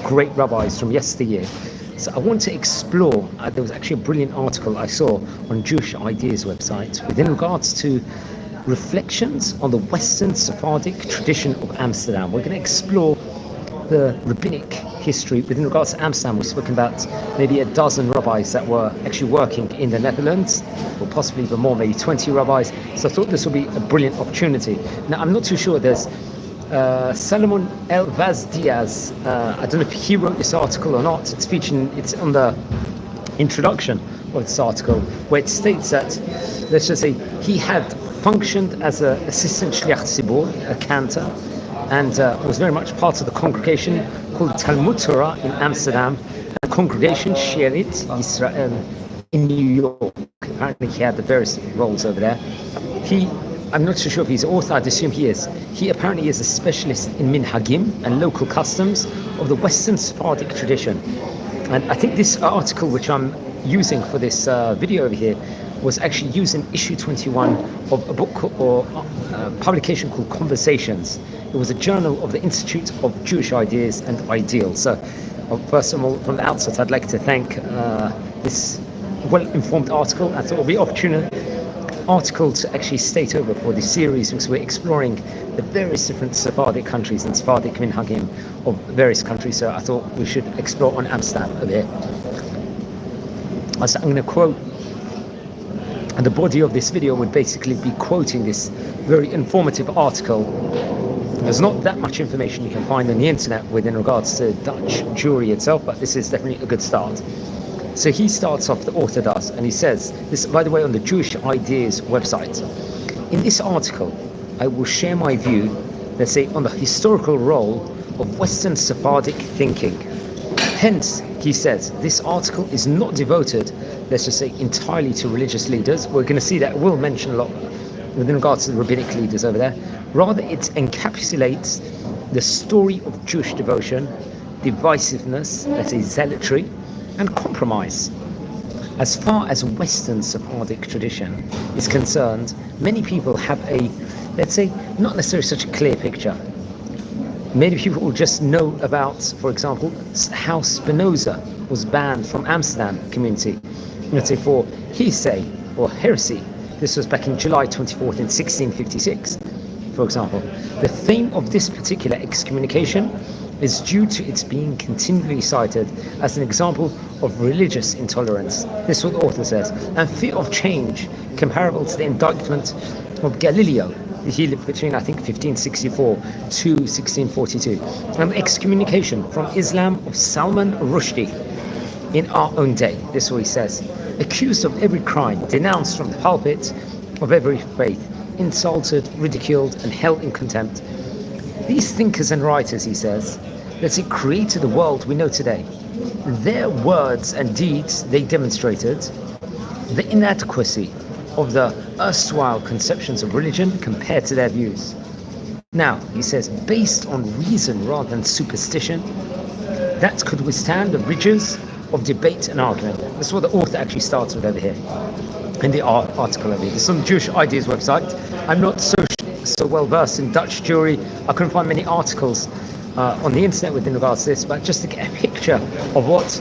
great rabbis from yesteryear. So I want to explore, there was actually a brilliant article I saw on Jewish Ideas website within regards to reflections on the Western Sephardic tradition of Amsterdam. We're going to explore the Rabbinic history within regards to Amsterdam. We've spoken about maybe a dozen rabbis that were actually working in the Netherlands, or possibly even more, maybe 20 rabbis. So I thought this would be a brilliant opportunity. Now, I'm not too sure. There's Salomon El Vaz Diaz. I don't know if he wrote this article or not. It's on the introduction of this article, where it states that, let's just say, he had functioned as an assistant shliach tzibur, a cantor, and was very much part of the congregation called Talmud Torah in Amsterdam, and the congregation Shearit Yisrael in New York. Apparently he had the various roles over there. I'm not so sure if he's an author, I'd assume he is. He apparently is a specialist in minhagim and local customs of the Western Sephardic tradition. And I think this article, which I'm using for this video over here, was actually used in issue 21 of a book or publication called Conversations. It was a journal of the Institute of Jewish Ideas and Ideals. So first of all, from the outset, I'd like to thank this well-informed article. I thought it would be an opportune article to actually state over for this series, because we're exploring the various different Sephardic countries and Sephardic minhagim of various countries. So I thought we should explore on Amsterdam over here. So I'm going to quote, and the body of this video would basically be quoting this very informative article. There's not that much information you can find on the internet within regards to Dutch Jewry itself, but this is definitely a good start. So he starts off, the author does, and he says, this, by the way, on the Jewish Ideas website, in this article, I will share my view, let's say, on the historical role of Western Sephardic thinking. Hence, he says, this article is not devoted, let's just say, entirely to religious leaders. We're going to see that we'll mention a lot within regards to the rabbinic leaders over there. Rather, it encapsulates the story of Jewish devotion, divisiveness, let's say zealotry, and compromise. As far as Western Sephardic tradition is concerned, many people have a, let's say, not necessarily such a clear picture. Many people will just know about, for example, how Spinoza was banned from Amsterdam community, let's say for Heresy or Heresy. This was back in July 24th in 1656, for example. The fame of this particular excommunication is due to its being continually cited as an example of religious intolerance. This is what the author says. And fear of change, comparable to the indictment of Galileo. He lived between, I think, 1564 to 1642. And excommunication from Islam of Salman Rushdie in our own day. This is what he says. Accused of every crime, denounced from the pulpit of every faith, insulted, ridiculed, and held in contempt. These thinkers and writers, he says, let's say, created the world we know today. Their words and deeds, they demonstrated the inadequacy of the erstwhile conceptions of religion compared to their views. Now, he says, based on reason rather than superstition, that could withstand the rigors of debate and argument. This is what the author actually starts with over here in the article over here. This is on the Jewish Ideas website. I'm not so well versed in Dutch Jewry. I couldn't find many articles on the internet within regards to this, but just to get a picture of what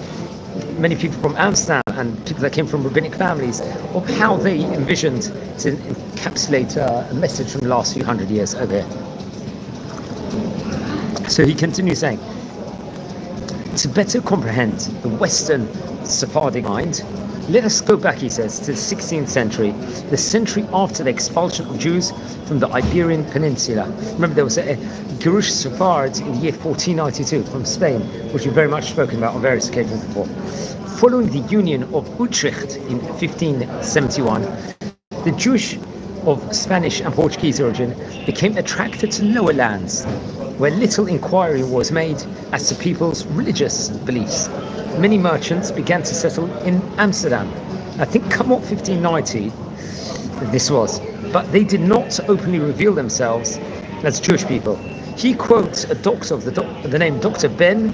many people from Amsterdam and people that came from rabbinic families, of how they envisioned to encapsulate a message from the last few hundred years over here. So he continues saying, to better comprehend the Western Sephardic mind, let us go back, he says, to the 16th century, the century after the expulsion of Jews from the Iberian Peninsula. Remember, there was a Girush Sephard in the year 1492 from Spain, which we've very much spoken about on various occasions before. Following the Union of Utrecht in 1571, the Jewish of Spanish and Portuguese origin became attracted to lower lands, where little inquiry was made as to people's religious beliefs. Many merchants began to settle in Amsterdam. I think come up 1590, this was, but they did not openly reveal themselves as Jewish people. He quotes a doctor of the name Dr. Ben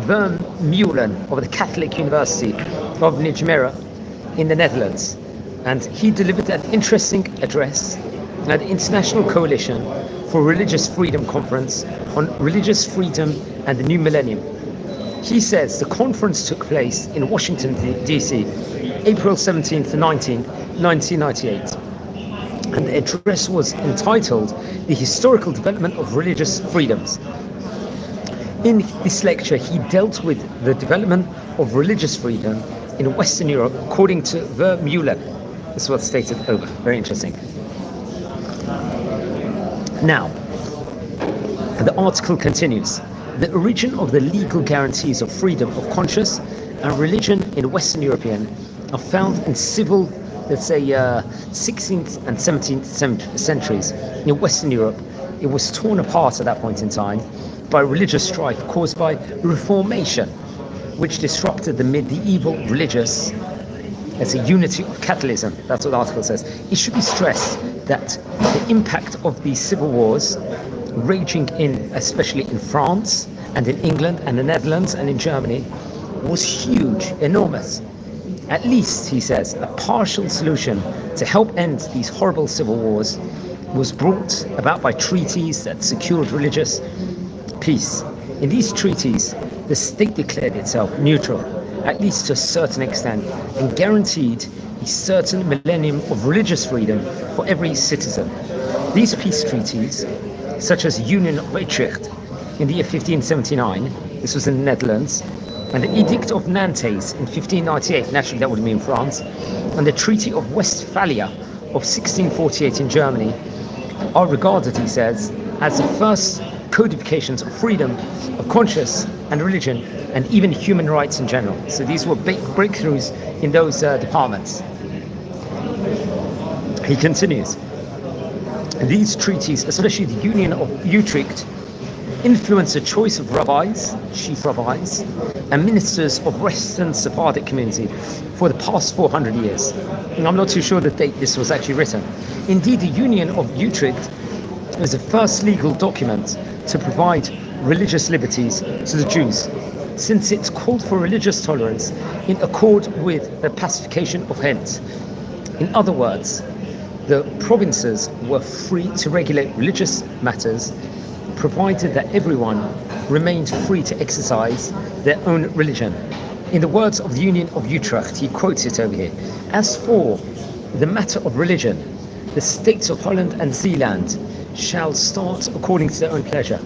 Vermeulen of the Catholic University of Nijmegen in the Netherlands, and he delivered an interesting address at the International Coalition for Religious Freedom Conference on Religious Freedom and the New Millennium. He says the conference took place in Washington, D.C., April 17th to 19th, 1998. And the address was entitled The Historical Development of Religious Freedoms. In this lecture, he dealt with the development of religious freedom in Western Europe according to Vermeulen. This is what's stated over. Very interesting. Now, the article continues. The origin of the legal guarantees of freedom of conscience and religion in Western European are found in civil, let's say, 16th and 17th centuries. In Western Europe, it was torn apart at that point in time by religious strife caused by Reformation, which disrupted the medieval religious as a unity of Catholicism. That's what the article says. It should be stressed that the impact of these civil wars raging especially in France and in England and the Netherlands and in Germany was huge, enormous. At least, he says, a partial solution to help end these horrible civil wars was brought about by treaties that secured religious peace. In these treaties, the state declared itself neutral, at least to a certain extent, and guaranteed a certain millennium of religious freedom for every citizen. These peace treaties, such as the Union of Utrecht in the year 1579, this was in the Netherlands, and the Edict of Nantes in 1598, naturally that would be in France, and the Treaty of Westphalia of 1648 in Germany, are regarded, he says, as the first codifications of freedom of conscience and religion and even human rights in general. So these were big breakthroughs in those departments. He continues. These treaties, especially the Union of Utrecht, influenced the choice of rabbis, chief rabbis, and ministers of Western Sephardic community for the past 400 years. And I'm not too sure the date this was actually written. Indeed, the Union of Utrecht was the first legal document to provide religious liberties to the Jews, since it called for religious tolerance in accord with the pacification of Ghent. In other words, the provinces were free to regulate religious matters, provided that everyone remained free to exercise their own religion. In the words of the Union of Utrecht, he quotes it over here, as for the matter of religion, the states of Holland and Zeeland shall start according to their own pleasure,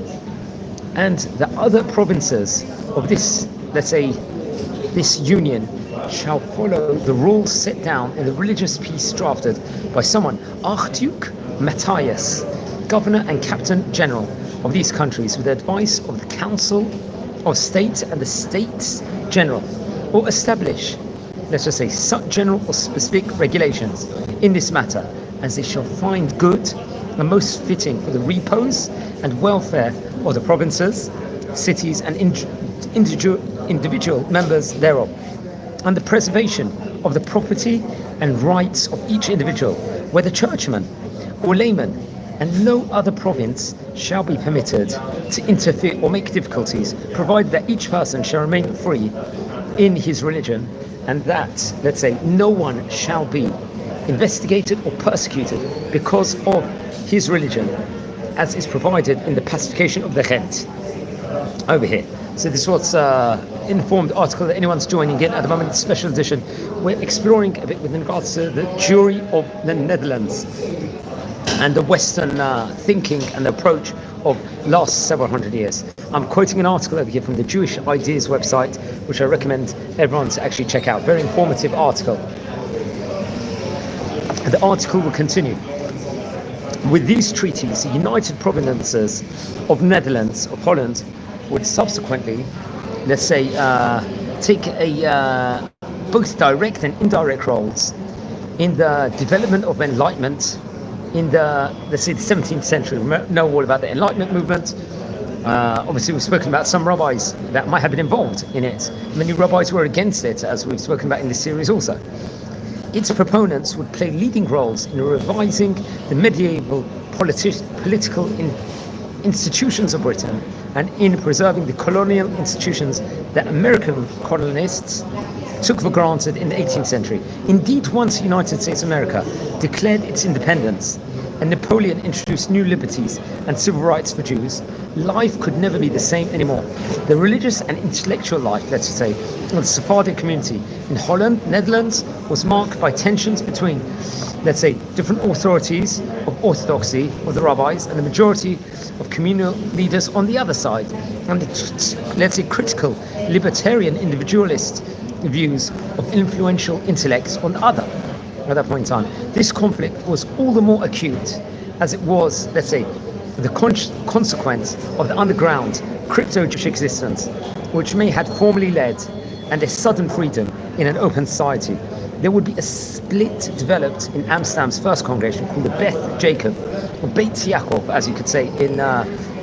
and the other provinces of this, let's say, this union shall follow the rules set down in the religious peace drafted by someone, Archduke Matthias, Governor and Captain General of these countries, with the advice of the Council of State and the States General, or establish, let's just say, such general or specific regulations in this matter as they shall find good and most fitting for the repose and welfare of the provinces, cities, and individual members thereof, and the preservation of the property and rights of each individual, whether churchman or layman, and no other province shall be permitted to interfere or make difficulties, provided that each person shall remain free in his religion, and that, let's say, no one shall be investigated or persecuted because of his religion, as is provided in the pacification of the Ghent over here. So this was informed article that anyone's joining in at the moment, special edition. We're exploring a bit with regards to the Jewry of the Netherlands and the Western thinking and approach of last several hundred years. I'm quoting an article over here from the Jewish Ideas website, which I recommend everyone to actually check out. Very informative article. And the article will continue. With these treaties, the United Provinces of Netherlands, of Holland, would subsequently, let's say, take both direct and indirect roles in the development of enlightenment in the, let's say, the 17th century. We know all about the Enlightenment movement. Obviously, we've spoken about some rabbis that might have been involved in it. Many rabbis were against it, as we've spoken about in this series also. Its proponents would play leading roles in revising the medieval political institutions of Britain and in preserving the colonial institutions that American colonists took for granted in the 18th century. Indeed, once the United States of America declared its independence, and Napoleon introduced new liberties and civil rights for Jews, life could never be the same anymore. The religious and intellectual life, let's just say, of the Sephardic community in Holland, Netherlands, was marked by tensions between, let's say, different authorities of orthodoxy of the rabbis and the majority of communal leaders on the other side, and the, let's say, critical libertarian individualist views of influential intellects on the other. At that point in time, this conflict was all the more acute as it was, let's say, the consequence of the underground crypto-Jewish existence, which may had formerly led and a sudden freedom in an open society. There would be a split developed in Amsterdam's first congregation called the Beth Jacob, or Beit Yaakov, as you could say in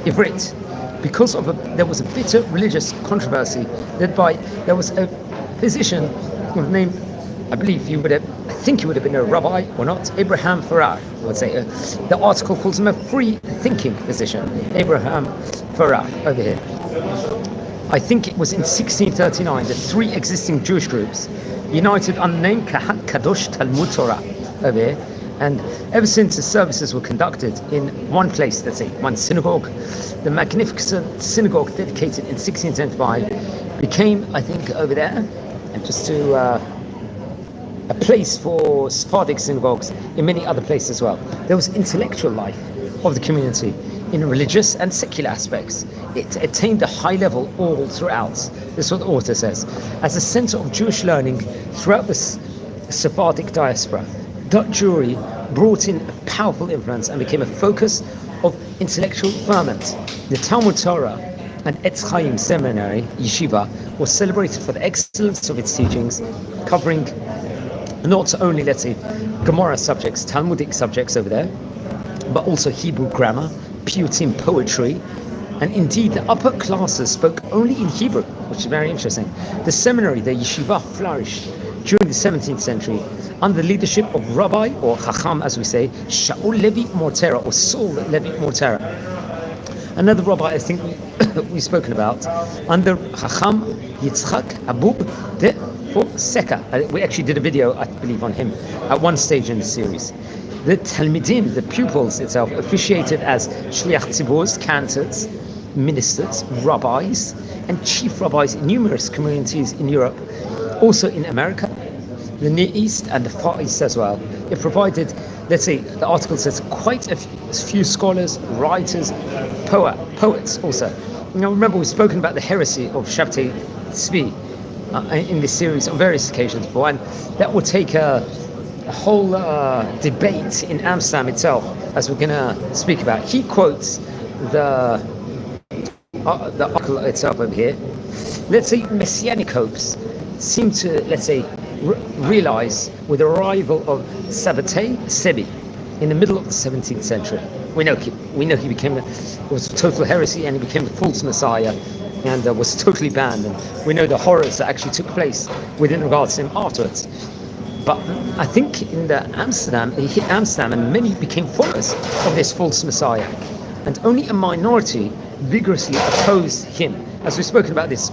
Ivrit, because of there was a bitter religious controversy led by, there was a physician of the name, I think he would have been a rabbi or not, Abraham Farrar, I would say. The article calls him a free-thinking physician, Abraham Farrar, over here. I think it was in 1639 that three existing Jewish groups united under the name Kahat Kadosh Talmud Torah, over here. And ever since the services were conducted in one place, let's say, one synagogue, the magnificent synagogue dedicated in 1675 became, I think, over there, and just to a place for Sephardic synagogues in many other places as well. There was intellectual life of the community in religious and secular aspects. It attained a high level all throughout. This is what the author says. As a center of Jewish learning throughout the Sephardic diaspora, Jewry brought in a powerful influence and became a focus of intellectual ferment. The Talmud Torah and Etz Chaim Seminary, Yeshiva, was celebrated for the excellence of its teachings, covering not only, let's say, Gemara subjects, Talmudic subjects over there, but also Hebrew grammar, Piyutim poetry, and indeed the upper classes spoke only in Hebrew, which is very interesting. The seminary, the yeshiva, flourished during the 17th century under the leadership of Rabbi, or Chacham as we say, Shaul Levi Mortera, or Saul Levi Mortera. Another rabbi I think we've spoken about, under Chacham Yitzchak Abub de Seka. We actually did a video, I believe, on him at one stage in the series. The Talmidim, the pupils itself, officiated as Shliach Tziburs, cantors, ministers, rabbis, and chief rabbis in numerous communities in Europe, also in America, the Near East, and the Far East as well. It provided, let's say, the article says, quite a few scholars, writers, poets also. Now remember, we've spoken about the heresy of Sabbatean in this series on various occasions before, and that will take a whole debate in Amsterdam itself, as we're going to speak about. He quotes the article itself over here. Let's say messianic hopes seem to, let's say, realize with the arrival of Sabbatean Sebi in the middle of the 17th century. We know he became, it was a total heresy, and he became the false messiah, and was totally banned, and we know the horrors that actually took place within regards to him afterwards. But I think in Amsterdam, he hit Amsterdam, and many became followers of this false messiah, and only a minority vigorously opposed him. As we've spoken about this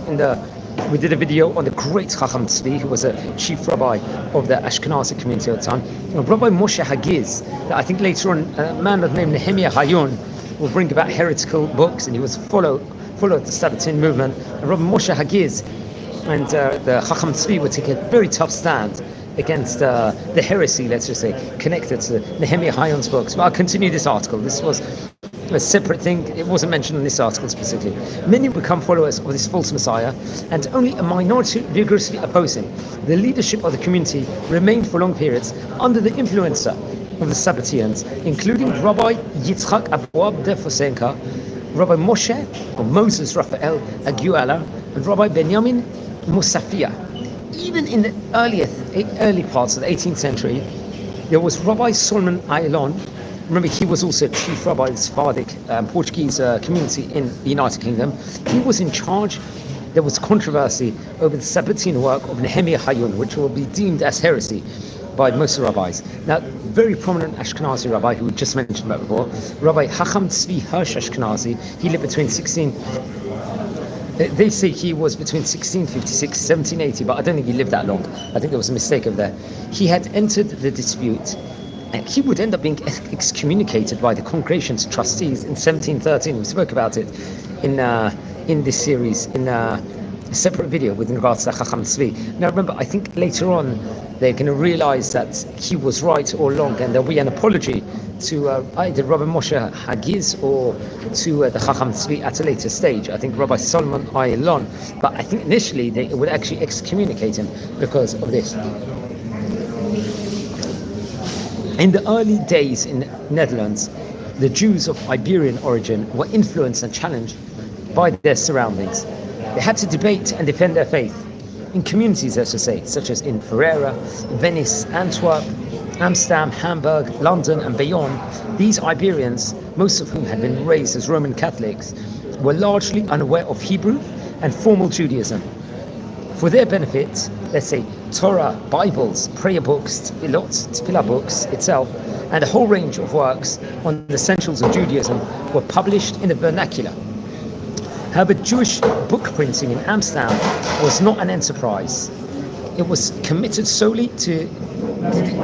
we did a video on the great Chacham Tzvi, who was a chief rabbi of the Ashkenazi community at the time, and Rabbi Moshe Hagiz, that I think later on a man named Nehemiah Hayun will bring about heretical books, and he was followed the Sabbatean movement. And Rabbi Moshe Hagiz and the Chacham Tzvi would take a very tough stand against the heresy, let's just say, connected to Nehemiah Hayun's books. But I'll continue this article. This was a separate thing. It wasn't mentioned in this article specifically. Many become followers of this false messiah, and only a minority vigorously oppose him. The leadership of the community remained for long periods under the influence of the Sabbateans, including Rabbi Yitzchak Abuab de Fosenka, Rabbi Moshe, or Moses Raphael Aguala, and Rabbi Benjamin Musafia. Even in the early parts of the 18th century, there was Rabbi Solomon Ayalon. Remember, he was also chief rabbi of the Sephardic Portuguese community in the United Kingdom. He was in charge. There was controversy over the Sabbatean work of Nehemiah Hayun, which will be deemed as heresy by most rabbis. Now, very prominent Ashkenazi rabbi who we just mentioned about before, Rabbi Chacham Tzvi Hirsch Ashkenazi, he lived between they say he was between 1656 1780, but I don't think he lived that long. I think there was a mistake over there. He had entered the dispute And he would end up being excommunicated by the congregation's trustees in 1713. We spoke about it in this series in a separate video with regards to Chacham Tzvi. Now remember, I think later on they're going to realize that he was right all along, and there'll be an apology to either Rabbi Moshe Hagiz or to the Chacham Tzvi at a later stage. I think Rabbi Solomon Ayalon, but I think initially they would actually excommunicate him because of this. In the early days in Netherlands, the Jews of Iberian origin were influenced and challenged by their surroundings. They had to debate and defend their faith in communities, as I say, such as in Ferrara, Venice, Antwerp, Amsterdam, Hamburg, London, and beyond. These Iberians, most of whom had been raised as Roman Catholics, were largely unaware of Hebrew and formal Judaism. For their benefit, let's say, Torah, Bibles, prayer books, tefillah books itself, and a whole range of works on the essentials of Judaism were published in the vernacular. However, Jewish book printing in Amsterdam was not an enterprise. It was committed solely to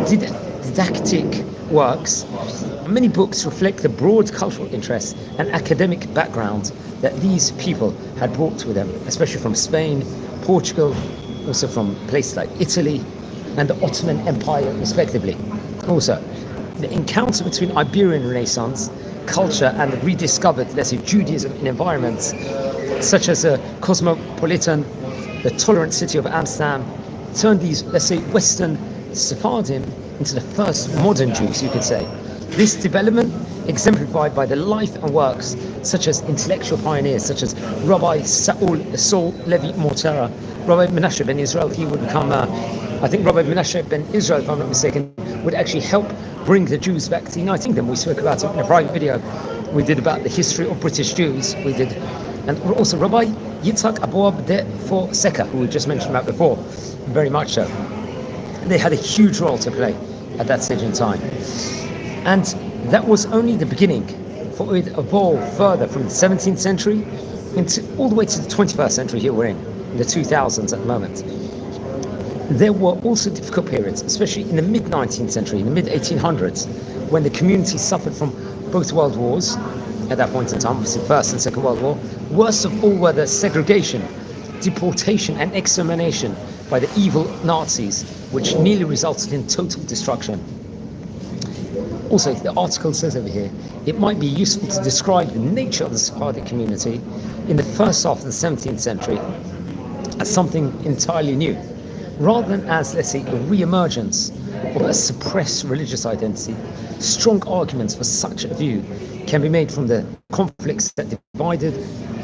didactic works. Many books reflect the broad cultural interests and academic background that these people had brought with them, especially from Spain, Portugal, also from places like Italy and the Ottoman Empire, respectively. Also, the encounter between Iberian Renaissance culture and rediscovered, let's say, Judaism in environments such as a cosmopolitan, the tolerant city of Amsterdam, turned these, let's say, Western Sephardim into the first modern Jews, you could say. This development exemplified by the life and works such as intellectual pioneers such as Rabbi Saul Levi Mortera, Rabbi Menashe ben Israel. He would become, I think Rabbi Menashe ben Israel, if I'm not mistaken, would actually help bring the Jews back to uniting them. We spoke about it in a private video we did about the history of British Jews. We did, and also Rabbi Yitzhak Aboab de Fonseca, who we just mentioned about before, very much so. They had a huge role to play at that stage in time. And that was only the beginning, for it evolved further from the 17th century into all the way to the 21st century. Here we're in the 2000s at the moment. There were also difficult periods, especially in the mid-19th century, in the mid-1800s, when the community suffered from both world wars at that point in time, obviously First and Second World War. Worst of all were the segregation, deportation and extermination by the evil Nazis, which nearly resulted in total destruction. Also, the article says over here, it might be useful to describe the nature of the Sephardic community in the first half of the 17th century as something entirely new, rather than as, let's say, a re-emergence of a suppressed religious identity. Strong arguments for such a view can be made from the conflicts that divided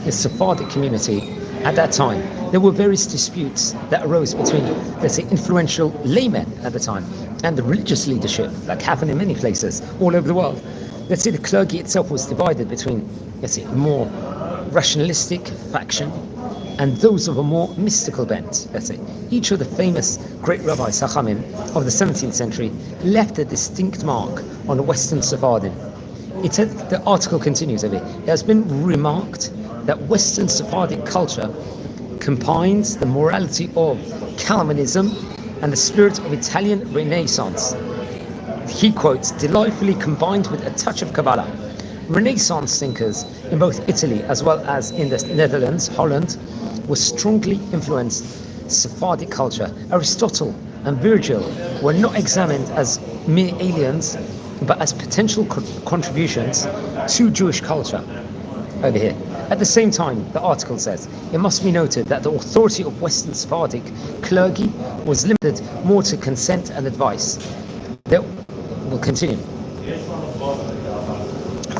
the Sephardic community at that time. There were various disputes that arose between, let's say, influential laymen at the time and the religious leadership, like happened in many places all over the world. Let's say the clergy itself was divided between, let's say, a more rationalistic faction and those of a more mystical bent, let's say. Each of the famous great rabbis, Chachamim, of the 17th century left a distinct mark on the Western Sephardim. The article continues over here. It has been remarked that Western Sephardic culture combines the morality of Calvinism and the spirit of Italian Renaissance. He quotes, delightfully combined with a touch of Kabbalah. Renaissance thinkers in both Italy as well as in the Netherlands, Holland, were strongly influenced Sephardic culture. Aristotle and Virgil were not examined as mere aliens, but as potential contributions to Jewish culture. Over here. At the same time, the article says, it must be noted that the authority of Western Sephardic clergy was limited more to consent and advice. That will continue.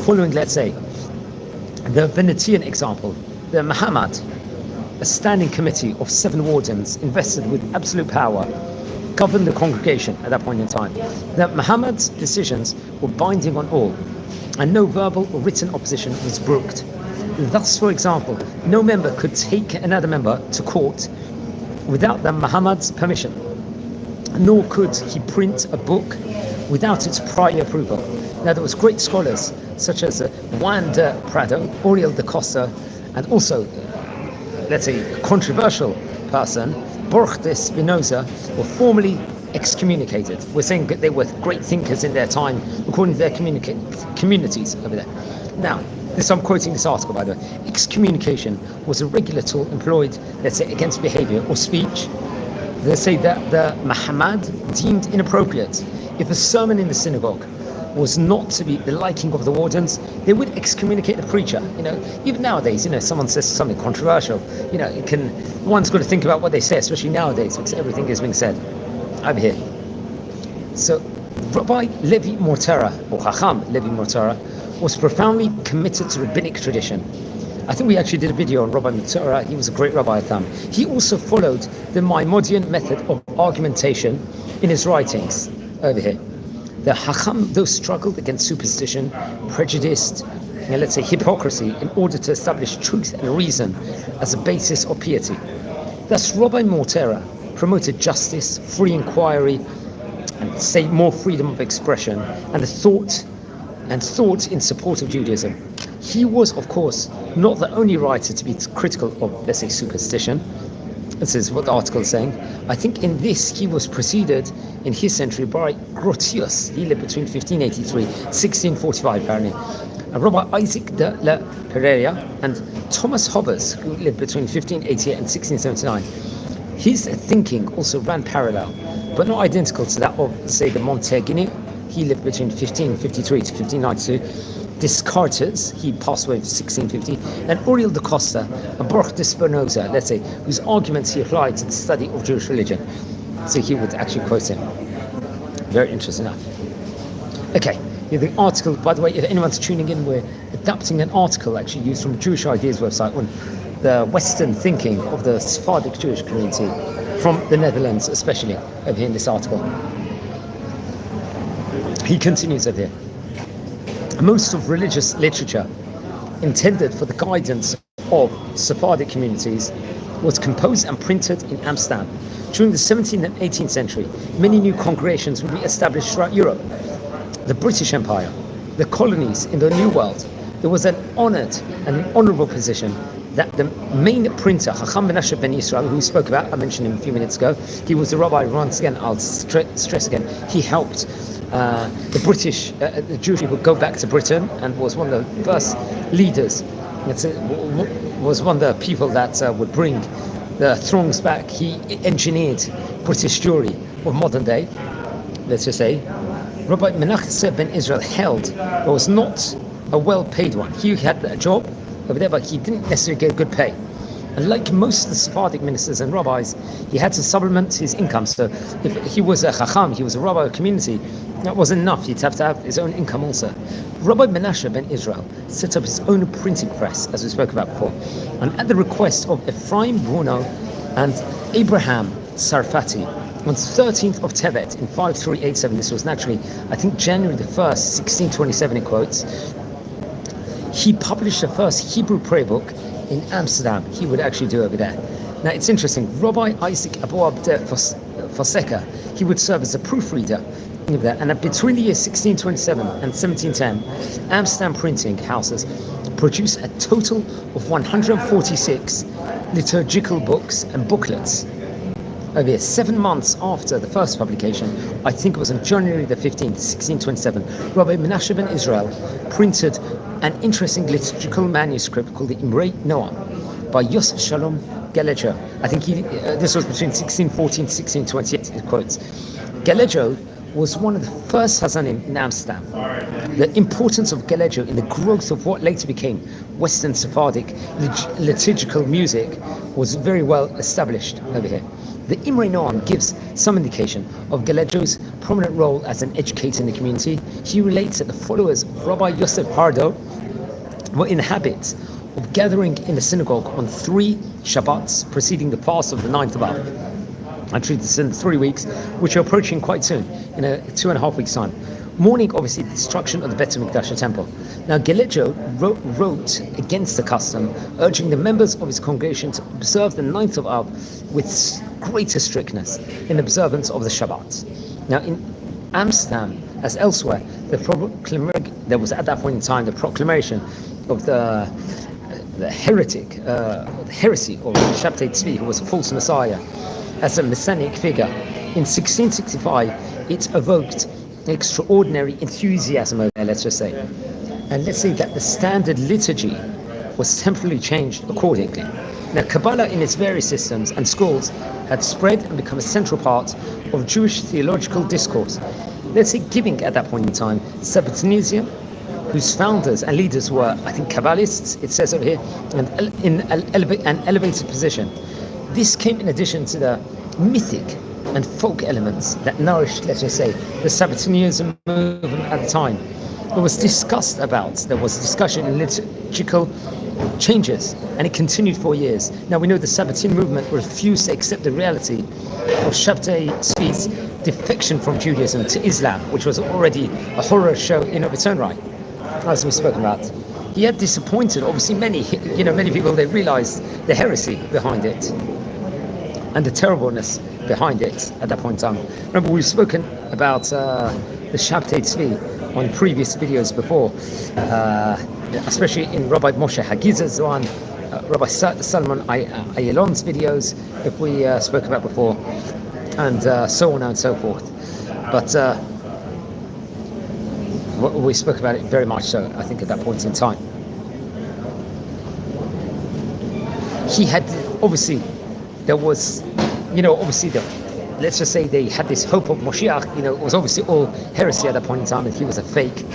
Following, let's say, the Venetian example, the Muhammad, a standing committee of 7 wardens invested with absolute power, governed the congregation at that point in time. The Muhammad's decisions were binding on all, and no verbal or written opposition was brooked. Thus, for example, no member could take another member to court without the Muhammad's permission, nor could he print a book without its prior approval. Now, there was great scholars such as Juan de Prado, Oriel de Costa, and also, let's say, a controversial person, Borges de Spinoza, were formally excommunicated. We're saying that they were great thinkers in their time, according to their communities over there. Now, I'm quoting this article, by the way. Excommunication was a regular tool employed, let's say, against behavior or speech. They say that the Muhammad deemed inappropriate. If a sermon in the synagogue was not to be the liking of the wardens, they would excommunicate the preacher. Even nowadays, someone says something controversial, one's got to think about what they say, especially nowadays, because everything is being said over here. So Rabbi Levi Mortera, or Chacham Levi Mortera, was profoundly committed to rabbinic tradition. I think we actually did a video on Rabbi Mortera. He was a great rabbi at them. He also followed the Maimonidean method of argumentation in his writings over here. The Chacham, though, struggled against superstition, prejudice, and let's say hypocrisy, in order to establish truth and reason as a basis of piety. Thus, Rabbi Mortera promoted justice, free inquiry, and say more freedom of expression, and thought in support of Judaism. He was, of course, not the only writer to be critical of, let's say, superstition. This is what the article is saying. I think in this he was preceded in his century by Grotius. He lived between 1583 and 1645 apparently. And Rabbi Isaac de la Pereira and Thomas Hobbes, who lived between 1588 and 1679. His thinking also ran parallel, but not identical to that of, say, the Montaigne. He lived between 1553 to 1592. Descartes, he passed away in 1650, and Uriel de Costa and Baruch de Spinoza, let's say, whose arguments he applied to the study of Jewish religion. So he would actually quote him. Very interesting enough. Okay, the article, by the way, if anyone's tuning in, we're adapting an article actually used from Jewish Ideas website on the Western thinking of the Sephardic Jewish community from the Netherlands, especially over here in this article. He continues over here. Most of religious literature intended for the guidance of Sephardic communities was composed and printed in Amsterdam. During the 17th and 18th century, many new congregations would be established throughout Europe. The British Empire, the colonies in the New World, there was an honorable position that the main printer, Chacham Menashe ben Israel, who we spoke about, I mentioned him a few minutes ago, he was the rabbi, once again, I'll stress again, he helped the British, the Jewish people go back to Britain and was one of the first leaders, was one of the people that would bring the throngs back. He engineered British Jewry of modern day, let's just say. Rabbi Menashe ben Israel held, but was not a well-paid one. He had a job over there, but he didn't necessarily get good pay. And like most of the Sephardic ministers and rabbis, he had to supplement his income. So if he was a chacham, he was a rabbi of community, that wasn't enough. He'd have to have his own income also. Rabbi Menashe ben Israel set up his own printing press, as we spoke about before. And at the request of Ephraim Bruno and Abraham Sarfati, on 13th of Tevet in 5387, this was naturally, I think, January the 1st, 1627 in quotes, he published the first Hebrew prayer book in Amsterdam. He would actually do over there. Now it's interesting, Rabbi Isaac Aboab de Fonseca, he would serve as a proofreader over there. And between the years 1627 and 1710, Amsterdam printing houses produced a total of 146 liturgical books and booklets. Over here, 7 months after the first publication, I think it was on January the 15th, 1627, Rabbi Menashe ben Israel printed an interesting liturgical manuscript called the Imrei Noam by Yosef Shalom Galejo. I think this was between 1614 and 1628, it quotes. Galejo was one of the first Hazanim in Amsterdam. The importance of Galejo in the growth of what later became Western Sephardic liturgical music was very well established over here. The Imrei Noam gives some indication of Galejo's prominent role as an educator in the community. He relates that the followers of Rabbi Yosef Pardo were in the habit of gathering in the synagogue on 3 Shabbats preceding the fast of the 9th of Av. Actually, this is in 3 weeks, which are approaching quite soon, in 2.5 weeks' time. Mourning, obviously, the destruction of the Bet HaMikdash temple. Now, Galejo wrote against the custom, urging the members of his congregation to observe the 9th of Av with greater strictness in observance of the Shabbat. Now, in Amsterdam, as elsewhere, there was at that point in time the proclamation of the heresy, or Sabbatean Tzvi, who was a false messiah, as a messianic figure In 1665, it evoked extraordinary enthusiasm over there, let's just say. And let's say that the standard liturgy was temporarily changed accordingly. Now, Kabbalah in its various systems and schools had spread and become a central part of Jewish theological discourse. Let's say giving at that point in time, Sabbateanism, whose founders and leaders were, I think, Kabbalists, it says over here, and in an elevated position. This came in addition to the mythic and folk elements that nourished, let's just say, the Sabbateanism movement at the time. There was discussion in liturgical changes, and it continued for years. Now we know the Sabbatean movement refused to accept the reality of Shabtai Tzvi's defection from Judaism to Islam, which was already a horror show in of its own right, as we spoke about. He had disappointed, obviously, many people. They realized the heresy behind it and the terribleness behind it at that point in time. Remember, we've spoken about the Shabtai Tzvi on previous videos before, especially in Rabbi Moshe Hagiz's one, Rabbi Salomon Ayalon's videos, if we spoke about before, and so on and so forth. But we spoke about it very much so, I think, at that point in time. He had, obviously, there was, let's just say they had this hope of Moshiach, it was obviously all heresy at that point in time, and he was a fake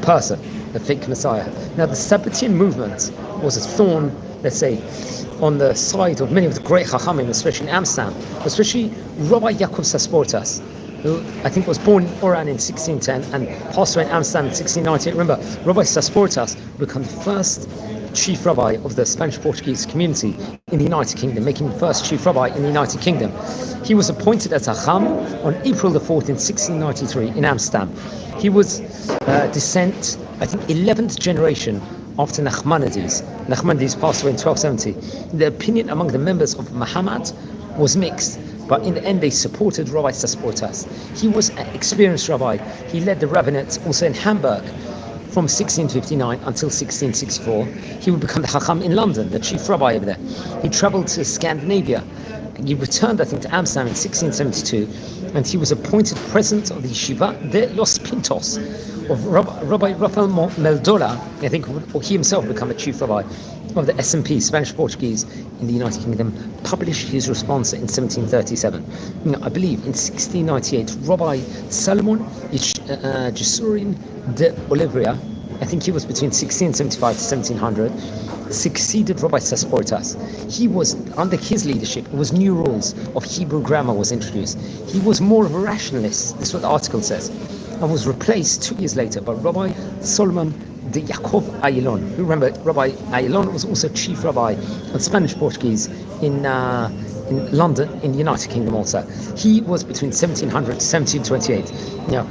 person, a fake Messiah. Now, the Sabbatean movement was a thorn, let's say, on the side of many of the great Chachamim, especially in Amsterdam, especially Rabbi Yaakov Sasportas, who I think was born in Oran in 1610 and passed away in Amsterdam in 1698. Remember, Rabbi Sasportas became the first chief rabbi of the Spanish-Portuguese community in the United Kingdom, making the first chief rabbi in the United Kingdom. He was appointed as a Chacham on April the 4th in 1693 in Amsterdam. He was descent, I think, 11th generation after Nachmanides. Nachmanides passed away in 1270. The opinion among the members of Muhammad was mixed, but in the end they supported Rabbi Sasportas. He was an experienced rabbi. He led the Rabbinic also in Hamburg from 1659 until 1664. He would become the Chacham in London, the chief rabbi over there. He traveled to Scandinavia. He returned, I think, to Amsterdam in 1672, and he was appointed president of the Yeshiva de Los Pintos of Rabbi Rafael Meldola. I think he himself became a chief rabbi of the SMP, Spanish-Portuguese, in the United Kingdom, published his response in 1737. I believe in 1698, Rabbi Salomon Jewry de Oliveira, I think he was between 1675 to 1700, succeeded Rabbi Sasportas. He was, under his leadership, it was new rules of Hebrew grammar was introduced. He was more of a rationalist, this is what the article says, and was replaced 2 years later by Rabbi Solomon de Yaakov Ayalon. Who, remember, Rabbi Ayalon was also chief rabbi of Spanish-Portuguese in London, in the United Kingdom also. He was between 1700 to 1728. Now,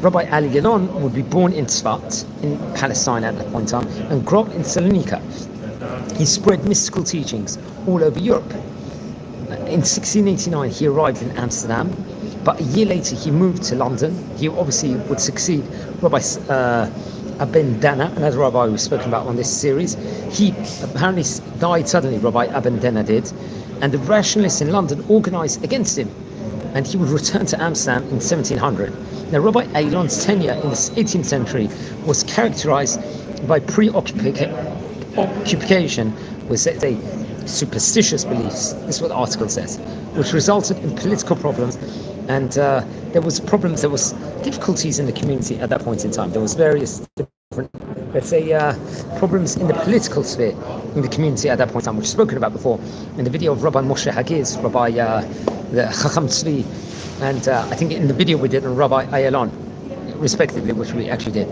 Rabbi Ayalon would be born in Tzfat, in Palestine at that point in time, and grew up in Salonika. He spread mystical teachings all over Europe. In 1689, he arrived in Amsterdam, but a year later he moved to London. He obviously would succeed Rabbi Aben Dana, another rabbi we've spoken about on this series. He apparently died suddenly, Rabbi Aben Dana did, and the rationalists in London organized against him, and he would return to Amsterdam in 1700. Now, Rabbi Ayalon's tenure in the 18th century was characterized by preoccupation with, say, superstitious beliefs, this is what the article says, which resulted in political problems, and there was difficulties in the community at that point in time. There was various different, let's say, problems in the political sphere in the community at that point in time, which is spoken about before in the video of Rabbi Moshe Hagiz, Rabbi the Chacham Tzvi, and I think in the video we did on Rabbi Ayalon, respectively, which we actually did.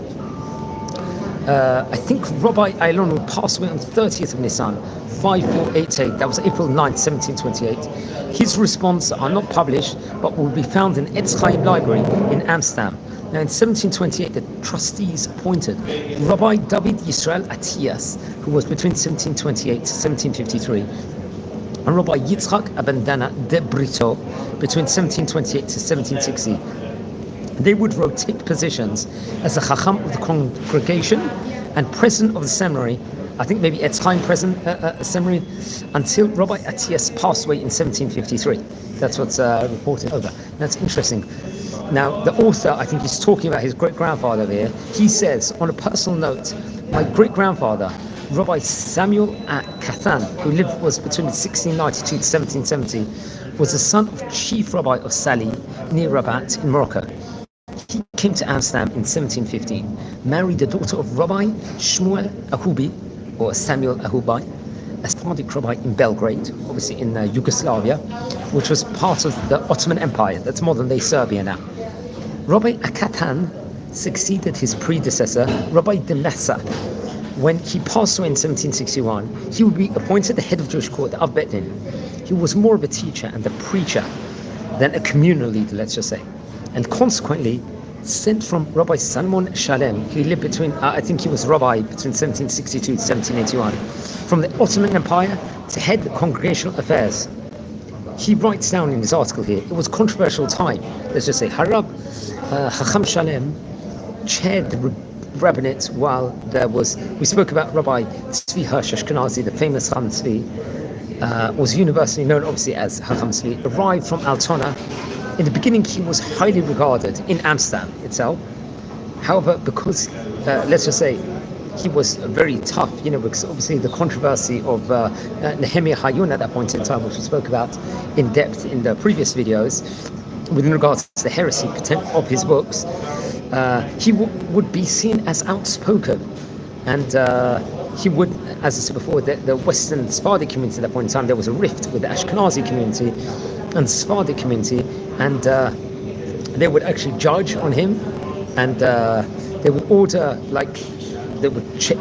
I think Rabbi Ayalon would pass away on the 30th of Nisan, 5488. That was April 9th, 1728. His responses are not published, but will be found in Etz Chaim Library in Amsterdam. Now, in 1728, the trustees appointed Rabbi David Yisrael Atiyas, who was between 1728 to 1753, and Rabbi Yitzchak Aben Dana de Brito between 1728 to 1760. They would rotate positions as the Chacham of the congregation and president of the seminary I think maybe Etz Chaim seminary, until Rabbi Atias passed away in 1753. That's what's reported over. That's interesting. Now, the author, I think he's talking about his great-grandfather here. He says, on a personal note, my great-grandfather, Rabbi Samuel Kathan, who was between 1692 to 1770, was the son of chief rabbi of Sali, near Rabat in Morocco. He came to Amsterdam in 1715, married the daughter of Rabbi Shmuel Ahubi, or Samuel Ahubi, a Sephardic rabbi in Belgrade, obviously in Yugoslavia, which was part of the Ottoman Empire. That's modern-day Serbia now. Rabbi Akatan succeeded his predecessor, Rabbi de Massa. When he passed away in 1761, he would be appointed the head of Jewish court, the Av Bet Din. He was more of a teacher and a preacher than a communal leader, let's just say. And consequently, sent from Rabbi Salmon Shalem, he lived between, I think he was rabbi between 1762 to 1781, from the Ottoman Empire to head the congregational affairs. He writes down in his article here, it was a controversial time, let's just say. Harab Chacham Shalem chaired the rabbinate while there was, we spoke about Rabbi Tzvi Hirsch Ashkenazi, the famous Chacham Tzvi, was universally known obviously as Chacham Tzvi, arrived from Altona. In the beginning, he was highly regarded in Amsterdam itself. However, because, let's just say, he was very tough, because obviously the controversy of Nehemiah Hayun at that point in time, which we spoke about in depth in the previous videos, with regards to the heresy of his books, he would be seen as outspoken. And he would, as I said before, the Western Sephardic community at that point in time, there was a rift with the Ashkenazi community and the Sephardic community, and they would actually judge on him, and they would order, they would check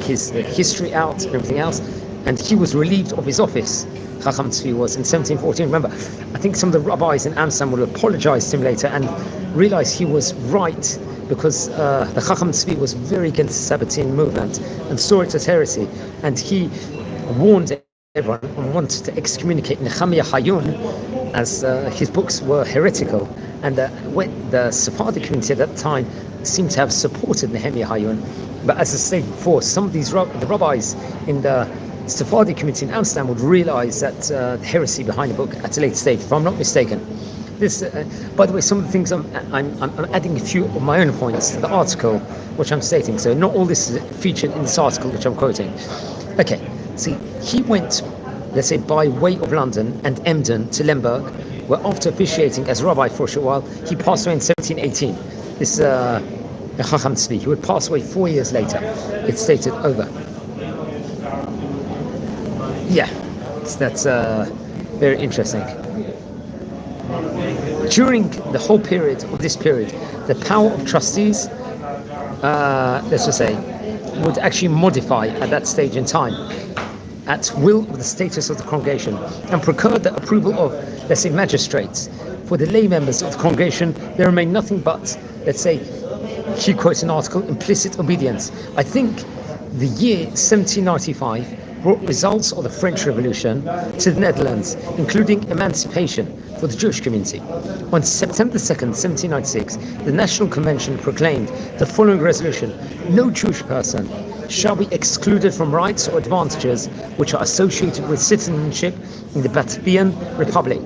his history out and everything else, and he was relieved of his office. Chacham Tzvi was in 1714. Remember, I think some of the rabbis in Amsterdam would apologize to him later and realize he was right, because the Chacham Tzvi was very against the Sabbatean movement and saw it as heresy, and he warned everyone and wanted to excommunicate Nehemiah Hayun, as his books were heretical, and the Sephardic community at that time seemed to have supported Nehemiah Hayun. But as I said before, some of these the rabbis in the Sephardic community in Amsterdam would realize that the heresy behind the book at a later stage, if I'm not mistaken. This, by the way, some of the things I'm adding a few of my own points to the article which I'm stating, so not all this is featured in this article which I'm quoting. Okay, see, he went, let's say, by way of London and Emden to Lemberg, where after officiating as rabbi for a short while, he passed away in 1718. This is Chacham Tzvi. He would pass away 4 years later. It's stated over. Yeah, so that's very interesting. During the whole period of this period, the power of trustees, let's just say, would actually modify at that stage in time, at will of the status of the congregation, and procured the approval of, let's say, magistrates. For the lay members of the congregation, there remained nothing but, let's say, he quotes an article, implicit obedience. I think the year 1795 brought results of the French Revolution to the Netherlands, including emancipation for the Jewish community. On September 2nd, 1796, the National Convention proclaimed the following resolution: no Jewish person shall be excluded from rights or advantages which are associated with citizenship in the Batavian Republic,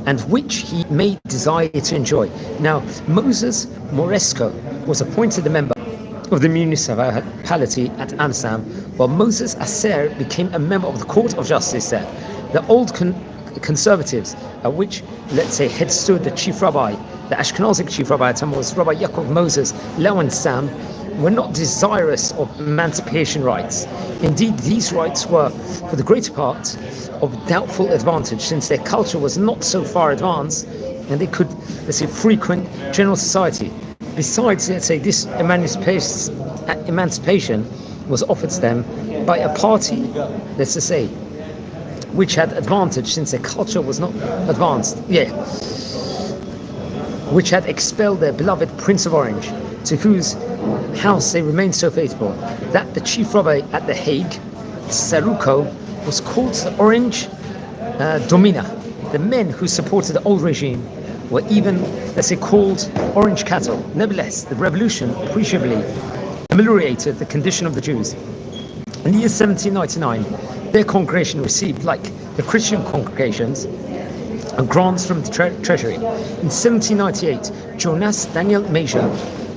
and which he may desire to enjoy. Now, Moses Moresco was appointed a member of the municipality at Amsterdam, while Moses Asser became a member of the Court of Justice there. The old conservatives, which, let's say, had stood the chief rabbi, the Ashkenazic chief rabbi at the time was Rabbi Yaakov Moses Lewenstam, were not desirous of emancipation rights. Indeed, these rights were, for the greater part, of doubtful advantage, since their culture was not so far advanced and they could, let's say, frequent general society. Besides, let's say, this emancipation was offered to them by a party, let's just say, which had advantage since their culture was not advanced. Which had expelled their beloved Prince of Orange, to whose house they remained so faithful, that the chief rabbi at The Hague, Saruko, was called the Orange Domina. The men who supported the old regime were even, let's say, called orange cattle. Nevertheless, the revolution appreciably ameliorated the condition of the Jews. In the year 1799, their congregation received, like the Christian congregations, grants from the treasury. In 1798, Jonas Daniel Major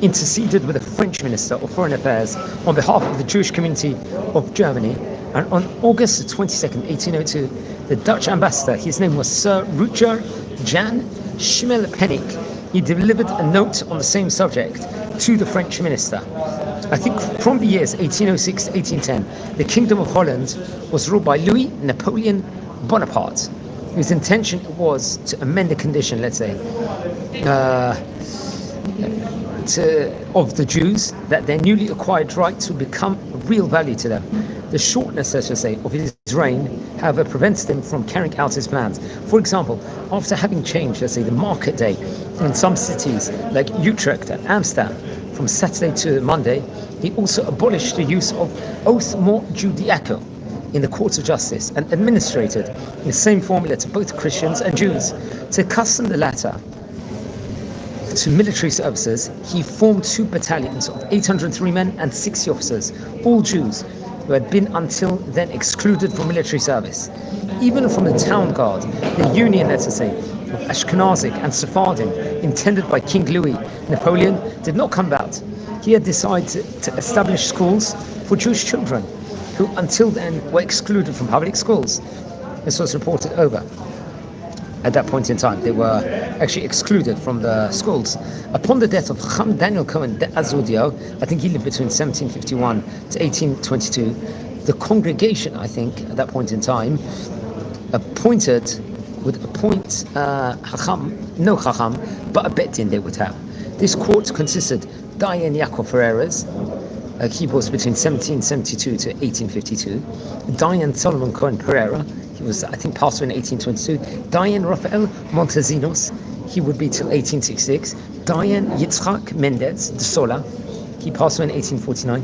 interceded with the French Minister of Foreign Affairs on behalf of the Jewish community of Germany, and on August 22nd, 1802, the Dutch ambassador, his name was Sir Rutger Jan Schimmelpenninck, he delivered a note on the same subject to the French minister. I think from the years 1806 to 1810, the Kingdom of Holland was ruled by Louis Napoleon Bonaparte, whose intention was to amend the condition, let's say, of the Jews, that their newly acquired rights would become of real value to them. The shortness, let's just say, of his reign, however, prevented him from carrying out his plans. For example, after having changed, let's say, the market day in some cities like Utrecht and Amsterdam from Saturday to Monday, he also abolished the use of oath more judicial in the courts of justice and administrated the same formula to both Christians and Jews. To accustom the latter to military services, he formed 2 battalions of 803 men and 60 officers, all Jews, who had been until then excluded from military service. Even from the town guard, the union, let's say, of Ashkenazic and Sephardim, intended by King Louis Napoleon, did not come about. He had decided to establish schools for Jewish children, who until then were excluded from public schools. This was reported over. At that point in time, they were actually excluded from the schools. Upon the death of Cham Daniel Cohen de Azudio, I think he lived between 1751 to 1822, the congregation, I think, at that point in time, would appoint no Chacham, but a Bet Din they would have. This court consisted Dayan Yaakov Ferreras, he was between 1772 to 1852, Dayan Solomon Cohen Pereira, he was, I think, passed away in 1822, Dayan Rafael Montezinos, he would be till 1866, Dayan Yitzhak Mendez de Sola, he passed away in 1849,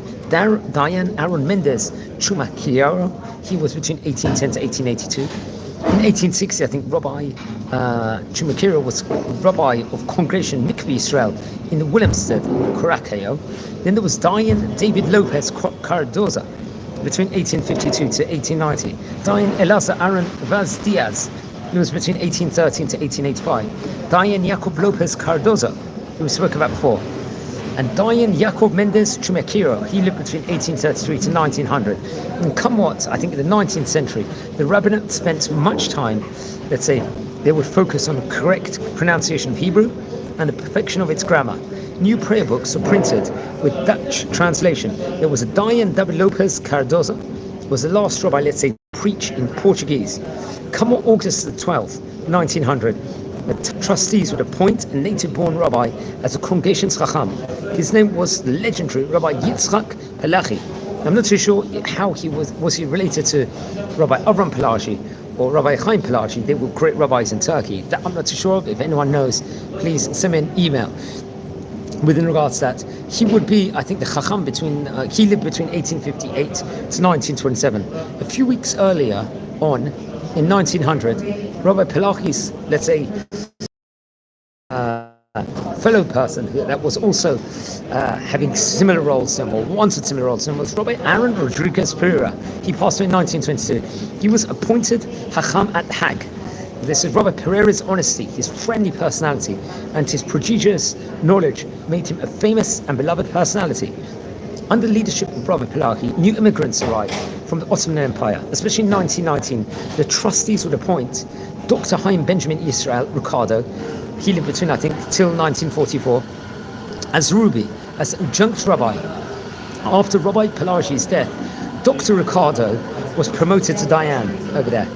Dayan Aaron Mendez Chumakiaro, he was between 1810 to 1882. In 1860, I think Rabbi Chumakiro was Rabbi of Congregation Mikveh Israel in Willemstad, in Curaçao. Then there was Dayan David Lopez Cardoza between 1852 to 1890. Dayan Elazar Aaron Vaz Diaz, he was between 1813 to 1885. Dayan Jacob Lopez Cardoza, who we spoke about before. And Dayan Jacob Mendez Chumakiro, he lived between 1833 to 1900. And come what, I think in the 19th century, the Rabbinic spent much time, let's say, they would focus on the correct pronunciation of Hebrew and the perfection of its grammar. New prayer books were printed with Dutch translation. There was a Dayan David Lopez Cardoza, was the last rabbi, let's say, to preach in Portuguese. Come what, August the 12th, 1900, the trustees would appoint a native-born rabbi as a congregation's chacham. His name was the legendary Rabbi Yitzchak Pelachi. I'm not too sure how he was he related to Rabbi Avram Pelachi or Rabbi Chaim Pelachi. They were great rabbis in Turkey. That I'm not too sure of. If anyone knows, please send me an email. Within regards to that, he would be, I think, the chacham between, he lived between 1858 to 1927. A few weeks earlier on, in 1900, Rabbi Pelachi's, let's say, fellow person that was also having similar roles to him, or wanted similar roles to him, was Rabbi Aaron Rodriguez Pereira. He passed away in 1922. He was appointed Chacham at Hag. This is Rabbi Pereira's honesty, his friendly personality, and his prodigious knowledge made him a famous and beloved personality. Under the leadership of Rabbi Pelachi, new immigrants arrived from the Ottoman Empire. Especially in 1919, the trustees would appoint Dr. Chaim Benjamin Israel Ricardo. He lived between, I think, till 1944, as Ruby, as adjunct rabbi. After Rabbi Pelagi's death, Dr. Ricardo was promoted to Dayan over there.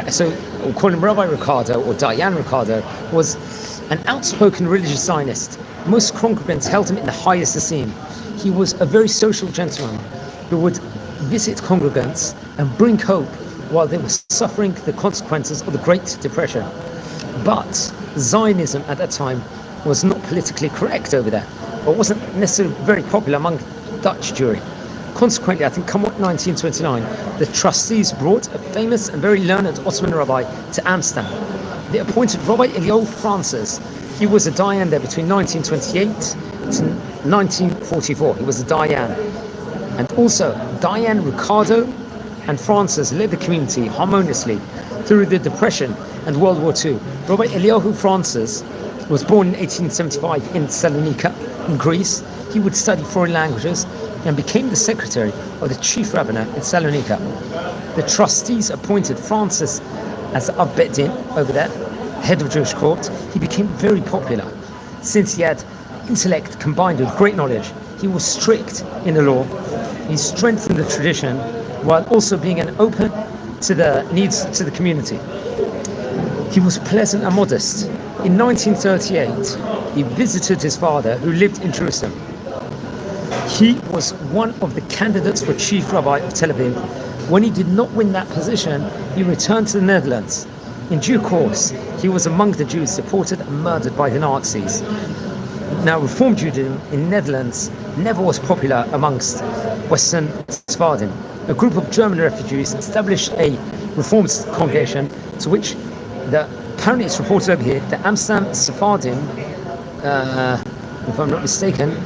So we'll call him Rabbi Ricardo, or Dayan Ricardo, was an outspoken religious Zionist. Most congregants held him in the highest esteem. He was a very social gentleman who would visit congregants and bring hope while they were suffering the consequences of the Great Depression. But Zionism at that time was not politically correct over there, or wasn't necessarily very popular among Dutch Jewry. Consequently, I think come 1929, the trustees brought a famous and very learned Ottoman rabbi to Amsterdam. They appointed Rabbi Eliyahu Francis. He was a Dayan there between 1928 to 1944. He was a Dayan. And also, Diane, Ricardo, and Francis led the community harmoniously through the Depression and World War II. Rabbi Eliyahu Francis was born in 1875 in Salonika, in Greece. He would study foreign languages and became the secretary of the chief rabbinate in Salonika. The trustees appointed Francis as the Ab Bet Din over there, head of Jewish court. He became very popular since he had intellect combined with great knowledge. He was strict in the law. He strengthened the tradition while also being an open to the needs to the community. He was pleasant and modest. In 1938, he visited his father, who lived in Jerusalem. He was one of the candidates for chief rabbi of Tel Aviv. When he did not win that position, he returned to the Netherlands. In due course, he was among the Jews deported and murdered by the Nazis. Now, Reform Judaism in Netherlands never was popular amongst Western Sephardim. A group of German refugees established a Reformed congregation to which apparently it's reported over here, the Amsterdam Sephardim, if I'm not mistaken,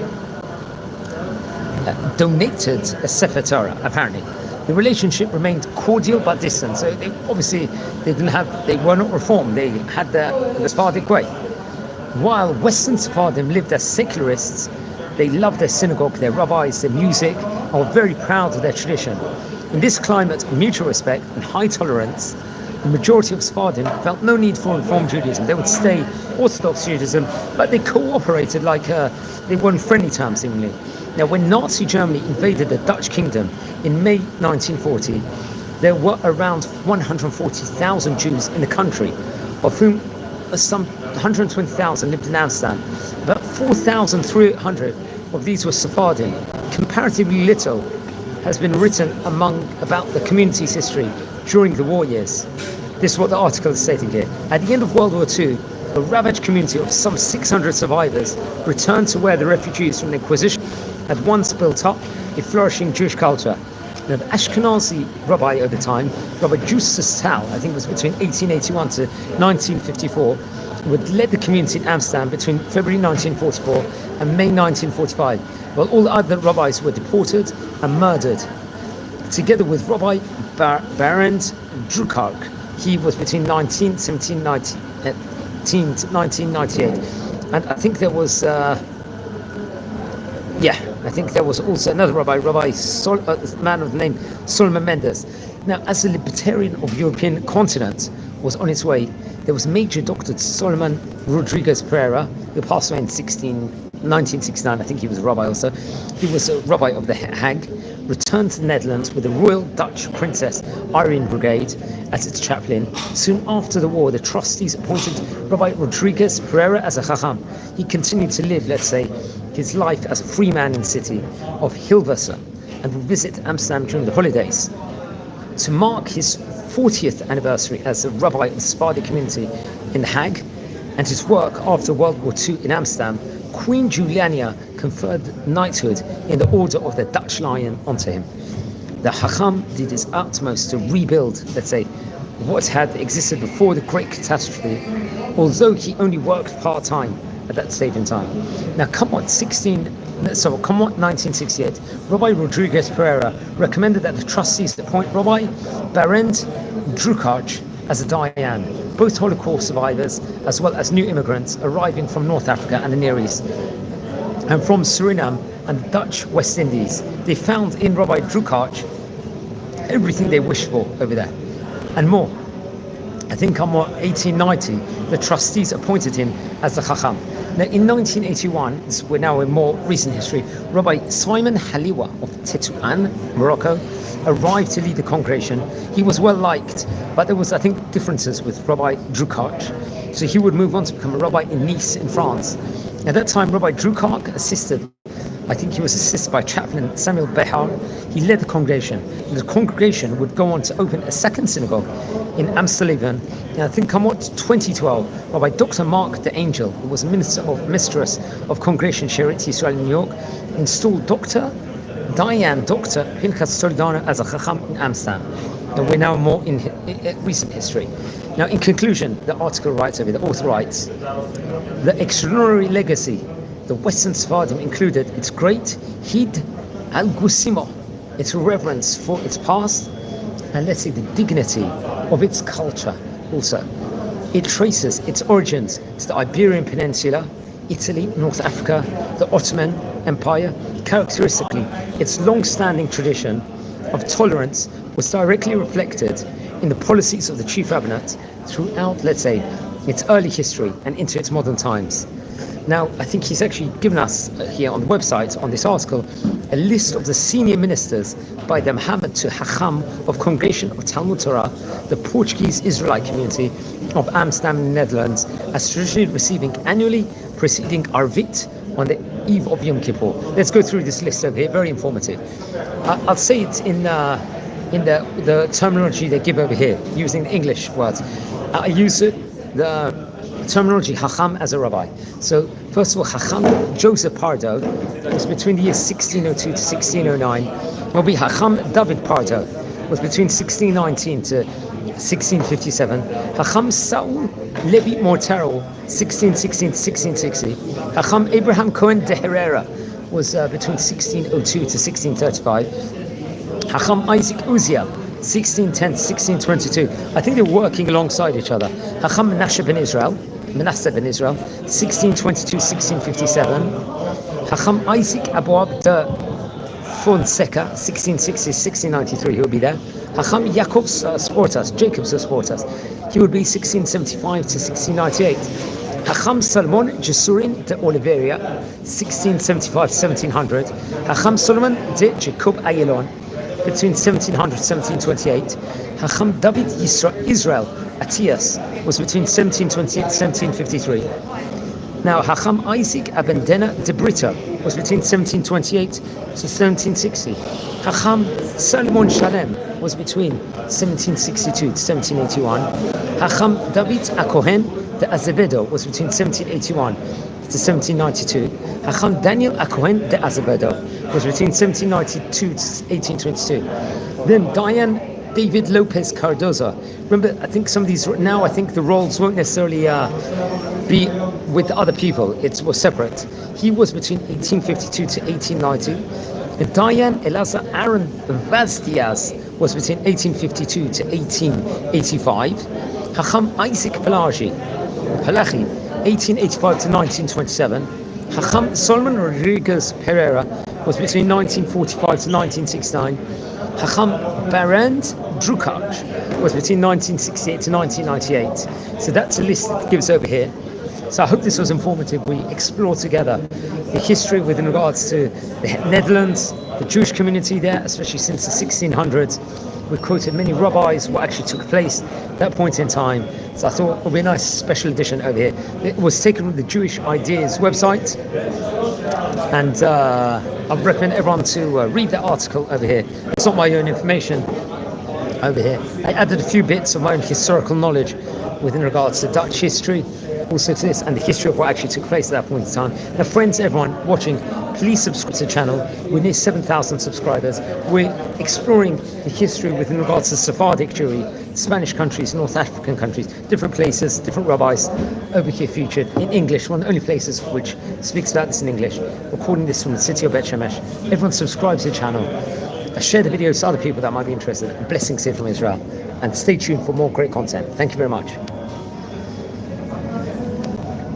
donated a Sefer Torah, apparently. The relationship remained cordial but distant. So they were not reformed. They had the Sephardic way. While Western Sephardim lived as secularists, they loved their synagogue, their rabbis, their music, and were very proud of their tradition. In this climate of mutual respect and high tolerance, the majority of Sephardim felt no need for Reform Judaism. They would stay Orthodox Judaism, but they cooperated like they were on friendly terms, seemingly. Now, when Nazi Germany invaded the Dutch kingdom in May 1940, there were around 140,000 Jews in the country, of whom some 120,000 lived in Amsterdam. About 4,300 of these were Sephardim. Comparatively little has been written about the community's history during the war years. This is what the article is stating here. At the end of World War II, a ravaged community of some 600 survivors returned to where the refugees from the Inquisition had once built up a flourishing Jewish culture. Now, the Ashkenazi rabbi at the time, Rabbi Justus Tal, I think it was between 1881 to 1954, would lead the community in Amsterdam between February 1944 and May 1945, while all the other rabbis were deported and murdered. Together with Rabbi Barend Drukark, he was between 1917 to 1998. And I think there was also another rabbi, a man of the name Solomon Mendes. Now, as the libertarian of European continent was on its way, there was Major Dr. Solomon Rodriguez Pereira, who passed away in 1969. I think he was a rabbi also. He was a rabbi of the Hague, returned to the Netherlands with the Royal Dutch Princess Irene Brigade as its chaplain. Soon after the war, the trustees appointed Rabbi Rodriguez Pereira as a chacham. He continued to live, his life as a free man in the city of Hilversum and would visit Amsterdam during the holidays. To mark his 40th anniversary as a rabbi of the Sephardic community in The Hague and his work after World War II in Amsterdam, Queen Juliana conferred knighthood in the Order of the Dutch Lion onto him. The Chacham did his utmost to rebuild, what had existed before the Great Catastrophe, although he only worked part-time at that stage in time. Now, come 1968, Rabbi Rodriguez Pereira recommended that the trustees appoint Rabbi Barend Drukarch as a Dayan, both Holocaust survivors as well as new immigrants arriving from North Africa and the Near East, and from Suriname and the Dutch West Indies. They found in Rabbi Drukarch everything they wished for over there, and more. I think 1890, the trustees appointed him as the Chacham. Now, in 1981, we're now in more recent history, Rabbi Simon Haliwa of Tetuan, Morocco, arrived to lead the congregation. He was well liked, but there was, I think, differences with Rabbi Drukarch. So he would move on to become a rabbi in Nice, in France. At that time, Rabbi Drukarch he was assisted by chaplain Samuel Behar. He led the congregation. And the congregation would go on to open a second synagogue in Amsterdam. And I think 2012, Rabbi Dr. Mark the Angel, who was a mistress of Congregation Sheretz Yisrael in New York, installed Dr. Pinchas Toledano as a Chacham in Amsterdam. And we're now more in recent history. Now, in conclusion, the article writes over, the author writes, the extraordinary legacy the Western Sephardim included its great Hid al-Gusimo its reverence for its past, and let's say the dignity of its culture also. It traces its origins to the Iberian Peninsula, Italy, North Africa, the Ottoman Empire. Characteristically, its long-standing tradition of tolerance was directly reflected in the policies of the Chief Rabbinate throughout, let's say, its early history and into its modern times. Now, I think he's actually given us here on the website, on this article, a list of the senior ministers by the Muhammad to Hacham of Congregation of Talmud Torah, the Portuguese Israelite community of Amsterdam in the Netherlands, as traditionally receiving annually preceding Arvit on the eve of Yom Kippur. Let's go through this list over here, very informative. I'll say it in the terminology they give over here, using the English words. I use the terminology Hacham as a rabbi. So first of all, Hacham Joseph Pardo was between the years 1602 to 1609. Will be Hacham David Pardo was between 1619 to 1657. Hacham Saul Levi Mortero 1616 to 1660. Hacham Abraham Cohen de Herrera was between 1602 to 1635. Hacham Isaac Uzziah 1610 to 1622. I think they're working alongside each other. Hacham Manasseh ben Israel 1622 1657. Hacham Isaac Abuab de Fonseca 1660 1693. He will be there. Hacham Jacob Sportas, Jacobs Sportas, he would be 1675 to 1698. Hacham Salmon Jesurin de Oliveira 1675 to 1700. Hacham Solomon de Jacob Ayelon between 1700 and 1728. Hacham David Israel Atias was between 1728 and 1753. Now, Hacham Isaac Abendena de Brito was between 1728 to 1760. Hacham Salmon Shalem was between 1762 to 1781. Hacham David Akohen de Azevedo was between 1781 to 1792. Hacham Daniel Akohen de Azevedo was between 1792 to 1822. Then Diane David Lopez Cardoza. Remember, I think some of these now, I think the roles won't necessarily be with other people. It was separate. He was between 1852 to 1890. And Diane Elazar Aaron Vazdiaz was between 1852 to 1885. Hacham Isaac Palachi 1885 to 1927. Hacham Solomon Rodriguez Pereira was between 1945 to 1969. Hacham Barand Drukach was between 1968 to 1998. So that's a list it gives over here. So I hope this was informative. We explore together the history with regards to the Netherlands, the Jewish community there, especially since the 1600s. We quoted many rabbis, what actually took place at that point in time. So I thought it would be a nice special edition over here. It was taken from the Jewish Ideas website. And I would recommend everyone to read that article over here. It's not my own information over here. I added a few bits of my own historical knowledge within regards to Dutch history, also to this, and the history of what actually took place at that point in time. Now, friends, everyone watching, please subscribe to the channel. We're near 7,000 subscribers. We're exploring the history within regards to Sephardic Jewry, Spanish countries, North African countries, different places, different rabbis over here featured in English, one of the only places which speaks about this in English. Recording this from the city of Bet Shemesh. Everyone subscribe to the channel. Share the videos to other people that might be interested. And blessings here from Israel. And stay tuned for more great content. Thank you very much.